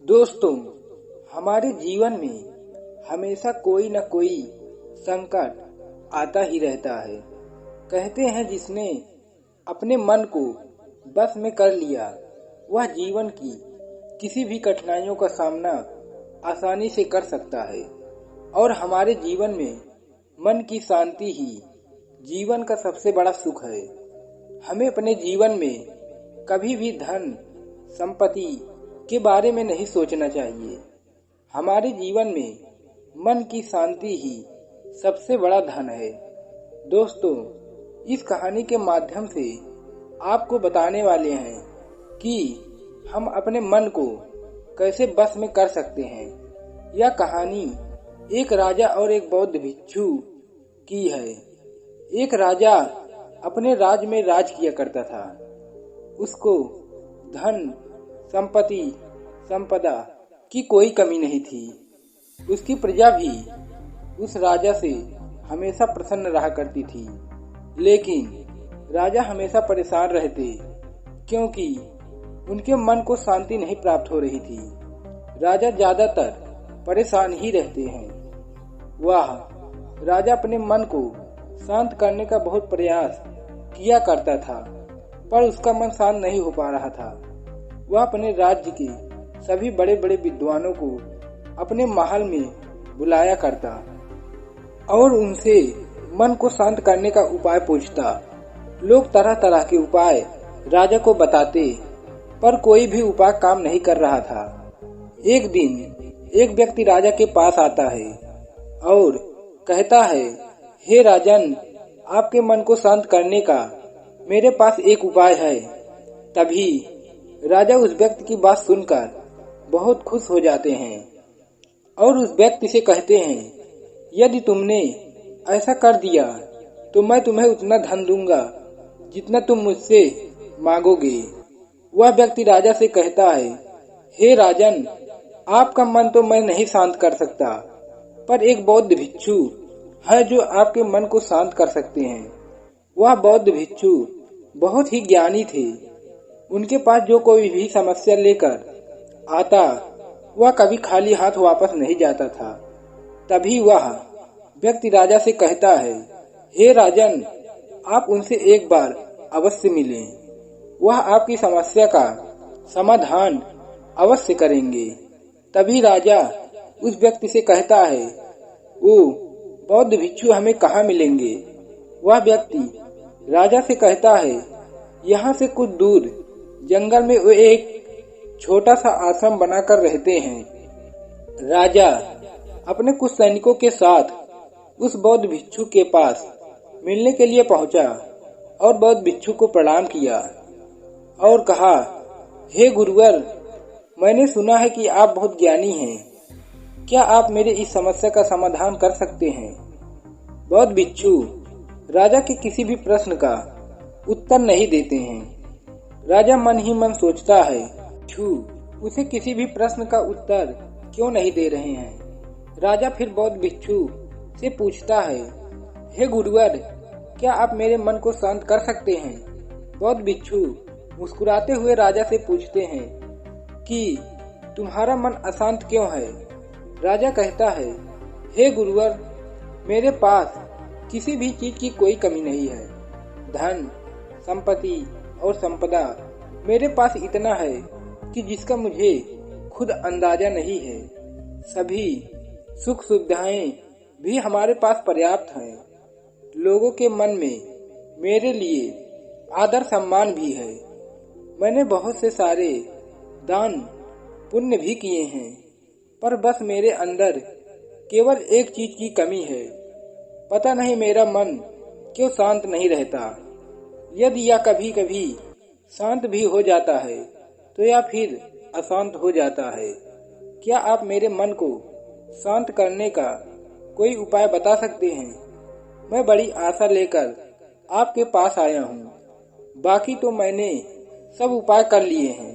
दोस्तों, हमारे जीवन में हमेशा कोई न कोई संकट आता ही रहता है। कहते हैं जिसने अपने मन को बस में कर लिया, वह जीवन की किसी भी कठिनाइयों का सामना आसानी से कर सकता है। और हमारे जीवन में मन की शांति ही जीवन का सबसे बड़ा सुख है। हमें अपने जीवन में कभी भी धन संपत्ति के बारे में नहीं सोचना चाहिए। हमारे जीवन में मन की शांति ही सबसे बड़ा धन है। दोस्तों, इस कहानी के माध्यम से आपको बताने वाले हैं कि हम अपने मन को कैसे बस में कर सकते हैं। यह कहानी एक राजा और एक बौद्ध भिक्षु की है। एक राजा अपने राज्य में राज किया करता था। उसको धन संपत्ति संपदा की कोई कमी नहीं थी। उसकी प्रजा भी उस राजा से हमेशा प्रसन्न रहा करती थी। लेकिन राजा हमेशा परेशान रहते, क्योंकि उनके मन को शांति नहीं प्राप्त हो रही थी। राजा ज्यादातर परेशान ही रहते हैं। वह राजा अपने मन को शांत करने का बहुत प्रयास किया करता था, पर उसका मन शांत नहीं हो पा रहा था। वह अपने राज्य के सभी बड़े बड़े विद्वानों को अपने महल में बुलाया करता और उनसे मन को शांत करने का उपाय पूछता। लोग तरह तरह के उपाय राजा को बताते, पर कोई भी उपाय काम नहीं कर रहा था। एक दिन एक व्यक्ति राजा के पास आता है और कहता है, हे राजन, आपके मन को शांत करने का मेरे पास एक उपाय है। तभी राजा उस व्यक्ति की बात सुनकर बहुत खुश हो जाते हैं और उस व्यक्ति से कहते हैं, यदि तुमने ऐसा कर दिया तो मैं तुम्हें उतना धन दूंगा जितना तुम मुझसे मांगोगे। वह व्यक्ति राजा से कहता है, हे राजन, आपका मन तो मैं नहीं शांत कर सकता, पर एक बौद्ध भिक्षु है जो आपके मन को शांत कर सकते हैं। वह बौद्ध भिक्षु बहुत ही ज्ञानी थे। उनके पास जो कोई भी समस्या लेकर आता, वह कभी खाली हाथ वापस नहीं जाता था। तभी वह व्यक्ति राजा से कहता है, हे राजन, आप उनसे एक बार अवश्य मिलें। वह आपकी समस्या का समाधान अवश्य करेंगे। तभी राजा उस व्यक्ति से कहता है, वो बौद्ध भिक्षु हमें कहाँ मिलेंगे? वह व्यक्ति राजा से कहता है, यहाँ से कुछ दूर जंगल में वो एक छोटा सा आश्रम बनाकर रहते हैं। राजा अपने कुछ सैनिकों के साथ उस बौद्ध भिक्षु के पास मिलने के लिए पहुंचा और बौद्ध भिक्षु को प्रणाम किया और कहा, हे गुरुवर, मैंने सुना है कि आप बहुत ज्ञानी हैं। क्या आप मेरे इस समस्या का समाधान कर सकते हैं? बौद्ध भिक्षु राजा के किसी भी प्रश्न का उत्तर नहीं देते हैं। राजा मन ही मन सोचता है, उसे किसी भी प्रश्न का उत्तर क्यों नहीं दे रहे हैं। राजा फिर बौद्ध भिक्षु से पूछता है, हे गुरुवर, क्या आप मेरे मन को शांत कर सकते हैं? बौद्ध भिक्षु मुस्कुराते हुए राजा से पूछते हैं कि तुम्हारा मन अशांत क्यों है? राजा कहता है, हे गुरुवर, मेरे पास किसी भी चीज की कोई कमी नहीं है। धन संपत्ति और संपदा मेरे पास इतना है कि जिसका मुझे खुद अंदाजा नहीं है। सभी सुख सुविधाएं भी हमारे पास पर्याप्त हैं। लोगों के मन में मेरे लिए आदर सम्मान भी है। मैंने बहुत से सारे दान पुण्य भी किए हैं, पर बस मेरे अंदर केवल एक चीज की कमी है। पता नहीं मेरा मन क्यों शांत नहीं रहता। यदि यह कभी कभी शांत भी हो जाता है तो या फिर अशांत हो जाता है। क्या आप मेरे मन को शांत करने का कोई उपाय बता सकते हैं? मैं बड़ी आशा लेकर आपके पास आया हूँ। बाकी तो मैंने सब उपाय कर लिए हैं,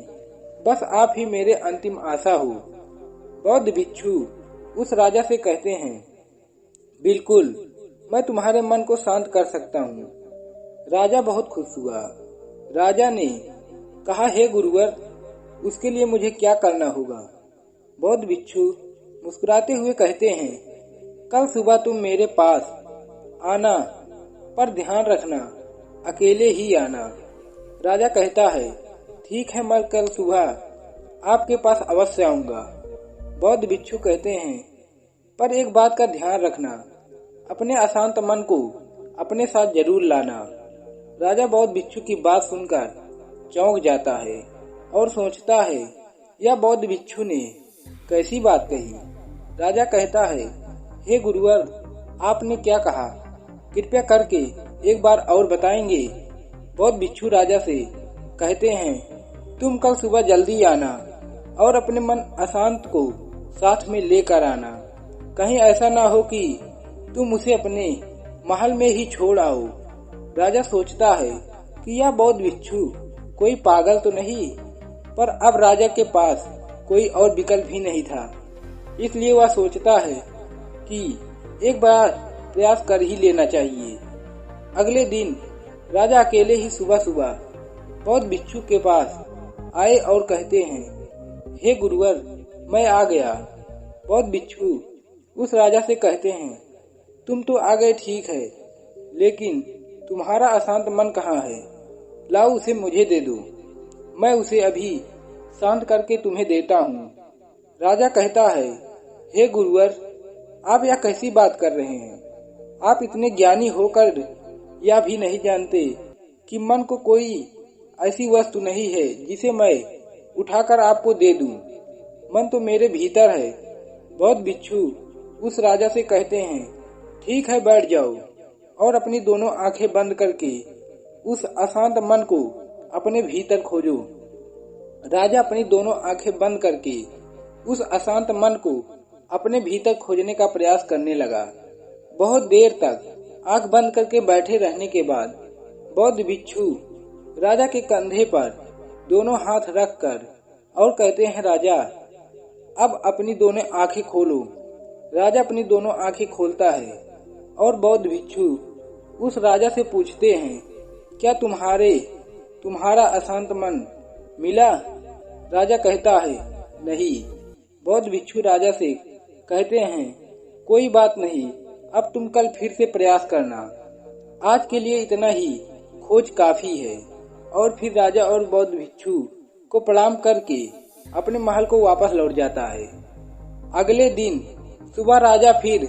बस आप ही मेरे अंतिम आशा हो। बौद्ध भिक्षु उस राजा से कहते हैं, बिल्कुल, मैं तुम्हारे मन को शांत कर सकता हूँ। राजा बहुत खुश हुआ। राजा ने कहा, हे गुरुवर, उसके लिए मुझे क्या करना होगा? बौद्ध भिक्षु मुस्कुराते हुए कहते हैं, कल सुबह तुम मेरे पास आना, पर ध्यान रखना अकेले ही आना। राजा कहता है, ठीक है, मैं कल सुबह आपके पास अवश्य आऊंगा। बौद्ध भिक्षु कहते हैं, पर एक बात का ध्यान रखना, अपने अशांत मन को अपने साथ जरूर लाना। राजा बौद्ध भिक्षु की बात सुनकर चौंक जाता है और सोचता है, यह बौद्ध भिक्षु ने कैसी बात कही। राजा कहता है, हे गुरुवर, आपने क्या कहा, कृपया करके एक बार और बताएंगे। बौद्ध भिक्षु राजा से कहते हैं, तुम कल सुबह जल्दी आना और अपने मन अशांत को साथ में लेकर आना। कहीं ऐसा ना हो कि तुम उसे अपने महल में ही छोड़ आओ। राजा सोचता है कि यह बौद्ध भिक्षु कोई पागल तो नहीं, पर अब राजा के पास कोई और विकल्प ही नहीं था। इसलिए वह सोचता है कि एक बार प्रयास कर ही लेना चाहिए। अगले दिन राजा अकेले ही सुबह सुबह बौद्ध भिक्षु के पास आए और कहते हैं, हे गुरुवर, मैं आ गया। बौद्ध भिक्षु उस राजा से कहते हैं, तुम तो आ गए ठीक है, लेकिन तुम्हारा अशांत मन कहाँ है? लाओ उसे मुझे दे दो, मैं उसे अभी शांत करके तुम्हें देता हूँ। राजा कहता है, हे गुरुवर, आप यह कैसी बात कर रहे हैं? आप इतने ज्ञानी होकर यह भी नहीं जानते कि मन को कोई ऐसी वस्तु नहीं है जिसे मैं उठाकर आपको दे दूं। मन तो मेरे भीतर है। बौद्ध भिक्षु उस राजा से कहते हैं, ठीक है, बैठ जाओ और अपनी दोनों आंखें बंद करके उस अशांत मन को अपने भीतर खोजो। राजा अपनी दोनों आंखें बंद करके उस अशांत मन को अपने भीतर खोजने का प्रयास करने लगा। बहुत देर तक आंख बंद करके बैठे रहने के बाद बौद्ध भिक्षु राजा के कंधे पर दोनों हाथ रखकर और कहते हैं, राजा, अब अपनी दोनों आंखें खोलो। राजा अपनी दोनों आंखें खोलता है और बौद्ध भिक्षु उस राजा से पूछते हैं, क्या तुम्हारा अशांत मन मिला? राजा कहता है, नहीं। बौद्ध भिक्षु राजा से कहते हैं, कोई बात नहीं, अब तुम कल फिर से प्रयास करना, आज के लिए इतना ही खोज काफी है। और फिर राजा और बौद्ध भिक्षु को प्रणाम करके अपने महल को वापस लौट जाता है। अगले दिन सुबह राजा फिर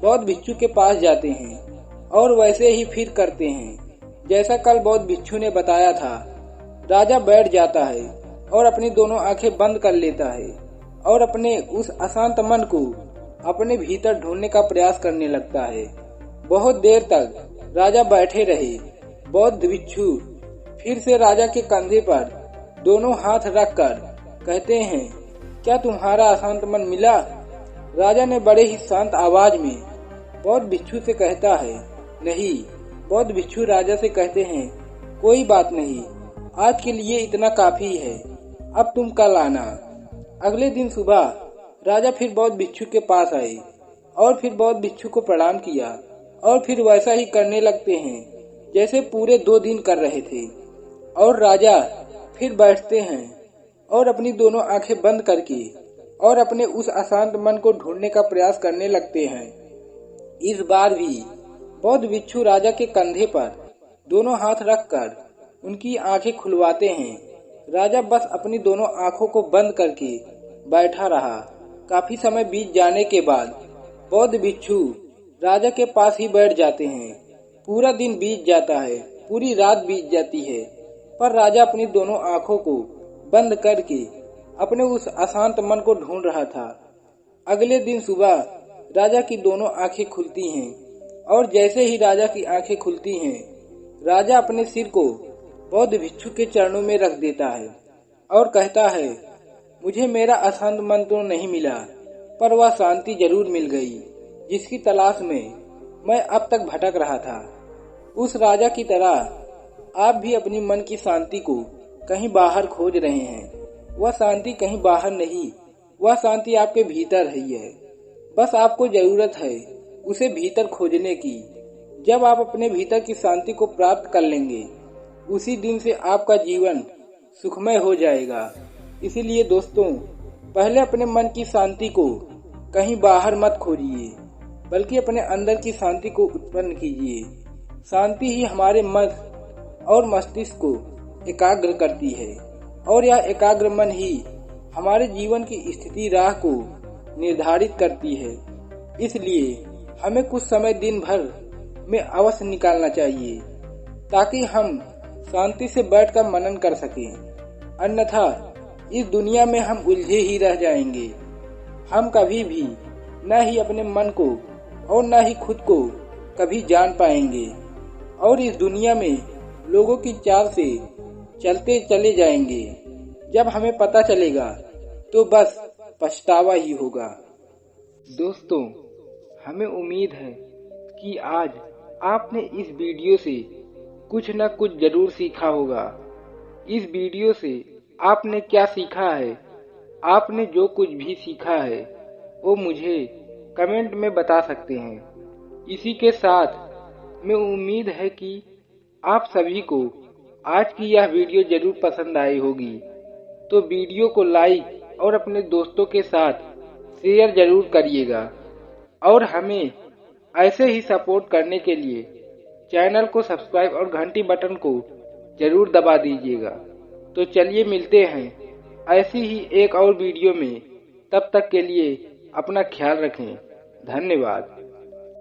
बौद्ध भिक्षु के पास जाते हैं और वैसे ही फिर करते हैं जैसा कल बौद्ध भिक्षु ने बताया था। राजा बैठ जाता है और अपनी दोनों आंखें बंद कर लेता है और अपने उस अशांत मन को अपने भीतर ढूंढने का प्रयास करने लगता है। बहुत देर तक राजा बैठे रहे। बौद्ध भिक्षु फिर से राजा के कंधे पर दोनों हाथ रखकर कहते हैं, क्या तुम्हारा अशांत मन मिला? राजा ने बड़े ही शांत आवाज में बौद्ध भिक्षु से कहता है, नहीं। बौद्ध भिक्षु राजा से कहते हैं, कोई बात नहीं, आज के लिए इतना काफी है, अब तुम कल आना। अगले दिन सुबह राजा फिर बौद्ध भिक्षु के पास आए और फिर बौद्ध भिक्षु को प्रणाम किया और फिर वैसा ही करने लगते हैं जैसे पूरे 2 दिन कर रहे थे। और राजा फिर बैठते हैं और अपनी दोनों आंखें बंद करके और अपने उस अशांत मन को ढूंढने का प्रयास करने लगते हैं। इस बार भी बौद्ध भिक्षु राजा के कंधे पर दोनों हाथ रखकर उनकी आंखें खुलवाते हैं। राजा बस अपनी दोनों आंखों को बंद करके बैठा रहा। काफी समय बीत जाने के बाद बौद्ध भिक्षु राजा के पास ही बैठ जाते हैं। पूरा दिन बीत जाता है, पूरी रात बीत जाती है, पर राजा अपनी दोनों आंखों को बंद करके अपने उस अशांत मन को ढूंढ रहा था। अगले दिन सुबह राजा की दोनों आंखें खुलती हैं और जैसे ही राजा की आंखें खुलती हैं, राजा अपने सिर को बौद्ध भिक्षु के चरणों में रख देता है और कहता है, मुझे मेरा अशांत मन तो नहीं मिला, पर वह शांति जरूर मिल गई जिसकी तलाश में मैं अब तक भटक रहा था। उस राजा की तरह आप भी अपनी मन की शांति को कहीं बाहर खोज रहे हैं। वह शांति कहीं बाहर नहीं, वह शांति आपके भीतर ही है। बस आपको जरूरत है उसे भीतर खोजने की। जब आप अपने भीतर की शांति को प्राप्त कर लेंगे, उसी दिन से आपका जीवन सुखमय हो जाएगा। इसीलिए दोस्तों, पहले अपने मन की शांति को कहीं बाहर मत खोजिए, बल्कि अपने अंदर की शांति को उत्पन्न कीजिए। शांति ही हमारे मन और मस्तिष्क को एकाग्र करती है और यह एकाग्र मन ही हमारे जीवन की स्थिति राह को निर्धारित करती है। इसलिए हमें कुछ समय दिन भर में अवश्य निकालना चाहिए ताकि हम शांति से बैठकर मनन कर सकें। अन्यथा इस दुनिया में हम उलझे ही रह जाएंगे। हम कभी भी न ही अपने मन को और न ही खुद को कभी जान पाएंगे और इस दुनिया में लोगों की चाल से चलते चले जाएंगे। जब हमें पता चलेगा तो बस पछतावा ही होगा। दोस्तों, हमें उम्मीद है कि आज आपने इस वीडियो से कुछ न कुछ जरूर सीखा होगा। इस वीडियो से आपने क्या सीखा है? आपने जो कुछ भी सीखा है वो मुझे कमेंट में बता सकते हैं। इसी के साथ मैं उम्मीद है कि आप सभी को आज की यह वीडियो जरूर पसंद आई होगी। तो वीडियो को लाइक और अपने दोस्तों के साथ शेयर जरूर करिएगा और हमें ऐसे ही सपोर्ट करने के लिए चैनल को सब्सक्राइब और घंटी बटन को जरूर दबा दीजिएगा। तो चलिए मिलते हैं ऐसी ही एक और वीडियो में। तब तक के लिए अपना ख्याल रखें। धन्यवाद।